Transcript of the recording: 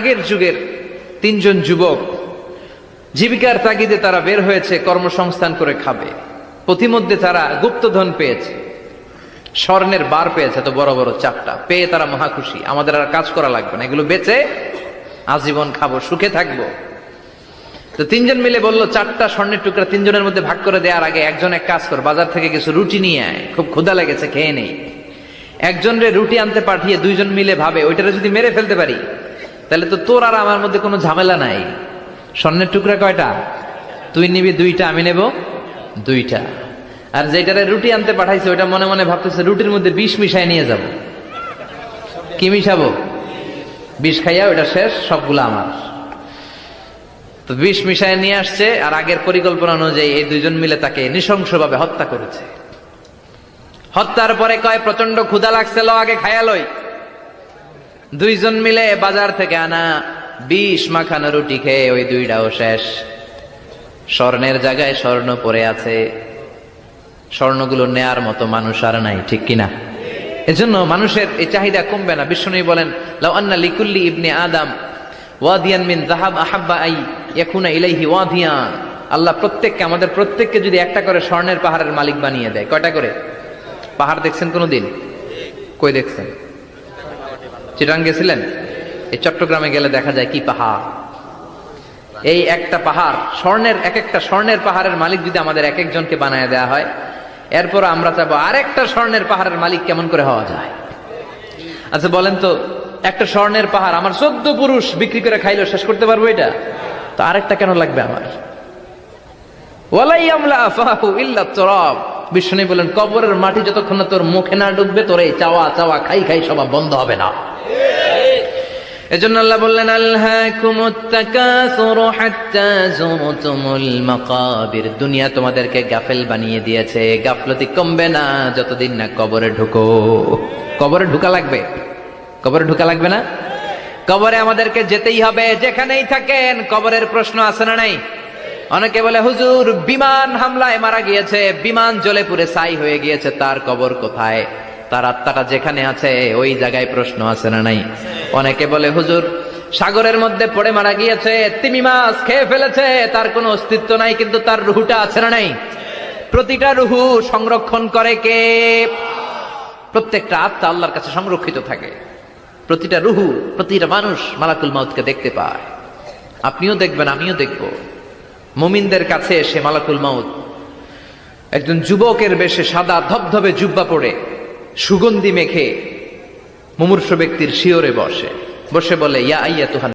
আগের যুগের তিনজন যুবক জীবিকার তাগিদে তারা বের হয়েছে কর্মসংস্থান করে খাবে। পথিমধ্যে তারা গুপ্তধন পেয়েছে, স্বর্ণের বার পেয়েছে, তো বড় বড় চারটা পেয়ে তারা মহা খুশি। আমাদের আর কাজ করা লাগবে না, এগুলো বেচে আজীবন খাবো, সুখে থাকবো। তো তিনজন মিলে বললো চারটা স্বর্ণের টুকরা তিনজনের মধ্যে ভাগ করে দেওয়ার আগে একজন এক কাজ কর, বাজার থেকে কিছু রুটি নিয়ে আয়, খুব ক্ষুধা লেগেছে, খেয়ে নেই। একজনের রুটি আনতে পাঠিয়ে দুইজন মিলে ভাবে ওইটারে যদি মেরে ফেলতে পারি তাহলে তো তোর আর আমার মধ্যে কোনো ঝামেলা নাই। স্বর্ণের টুকরা কয়টা? তুই নিবি দুইটা, আমি নেব দুইটা। আর যেটারে রুটি আনতে পাঠাইছে ওইটা মনে মনে ভাবতেছে রুটির মধ্যে বিষ মিশাই নিয়ে যাব। কি মিশাবো? বিষ খাইয়া ওইটা শেষ, সবগুলো আমার। তো বিষ মিশায় নিয়ে আসছে, আর আগের পরিকল্পনা অনুযায়ী এই দুইজন মিলে তাকে নৃশংসভাবে হত্যা করেছে। হত্যার পরে কয় প্রচন্ড ক্ষুধা লাগছে, ল আগে খায়া লই। দুইজন মিলে বাজার থেকে আনা বিষ মাখানো রুটি খেয়ে ওই দুইটাও শেষ। স্বর্ণের জায়গায় স্বর্ণ পড়ে আছে, স্বর্ণগুলো নেয়ার মতো মানুষ আর নাই, ঠিক কিনা? এজন্য মানুষের এই চাহিদা কমবে না। বিষ্ণু বলেন লাউ আন্না লিকুল্লি ইবনে আদম ওয়াদিয়ান মিন যাহাব আহাব্বা আই ইয়াকুনা ইলাইহি ওয়াদিয়ান। আল্লাহ প্রত্যেককে, আমাদের প্রত্যেককে যদি একটা করে স্বর্ণের পাহাড়ের মালিক বানিয়ে দেয়। কয়টা করে পাহাড় দেখছেন কোনদিন? কই দেখছেন? চিটাং গেছিলেন? এই চট্টগ্রামে গেলে দেখা যায় কি পাহাড়। এই একটা পাহাড় স্বর্ণের, এক একটা স্বর্ণের পাহাড়ের মালিক যদি আমাদের এক একজনকে বানায় দেওয়া হয়, এরপর আমরা চাবো আরেকটা স্বর্ণের পাহাড়ের মালিক কেমন করে হওয়া যায়। আচ্ছা বলেন তো, একটা স্বর্ণের পাহাড় আমার 14 পুরুষ বিক্রি করে খাইলেও শেষ করতে পারবো এটা? তো আরেকটা কেন লাগবে আমার? ওয়ালাই আমলা আফাহু ইল্লা তুরাব। বিষ্ণু বলেন কবরের মাটি যতক্ষণ না তোর মুখে না ঢুকবে, তোর এই চাওয়া চাওয়া খাই খাই সব বন্ধ হবে না। এজন্য আল্লাহ বললেন আলহাকুমুত তাকাসুরু হাত্তা যুরতুমুল মাকাবির। দুনিয়া তোমাদেরকে গাফেল বানিয়ে দিয়েছে, গাফলতি কমবে না যতদিন না কবরে ঢুকো। কবরে ঢুকা লাগবে, কবরে ঢুকা লাগবে না? কবরে আমাদেরকে যেতেই হবে, যেখানেই থাকেন। কবরের প্রশ্ন আছে না নাই? অনেকে বলে হুজুর বিমান হামলায় মারা গিয়েছে, বিমান জ্বলে পুড়ে ছাই হয়ে গিয়েছে, তার কবর কোথায়? তার আত্মাটা যেখানে আছে ওই জায়গায় প্রশ্ন আছে না নাই? অনেকে বলে হুজুর সাগরের মধ্যে পড়ে মারা গিয়েছে, তিমি মাছ খেয়ে ফেলেছে, তার কোনো অস্তিত্ব নাই, কিন্তু তার রুহুটা আছে না নাই? প্রতিটা রুহু সংরক্ষণ করে কে? প্রত্যেকটা আত্মা আল্লাহর কাছে সংরক্ষিত থাকে। প্রতিটা রুহু, প্রতিটা মানুষ মালাকুল মাউতকে দেখতে পায়। আপনিও দেখবেন, আমিও দেখব। মুমিনদের কাছে এসে মালাকুল মাউত একজন যুবকের বেশে সাদা ধবধবে জুব্বা পরে সুগন্ধি মেখে মুমূর্ষু ব্যক্তির শিয়রে বসে বলে ইয়া আইয়াতুহান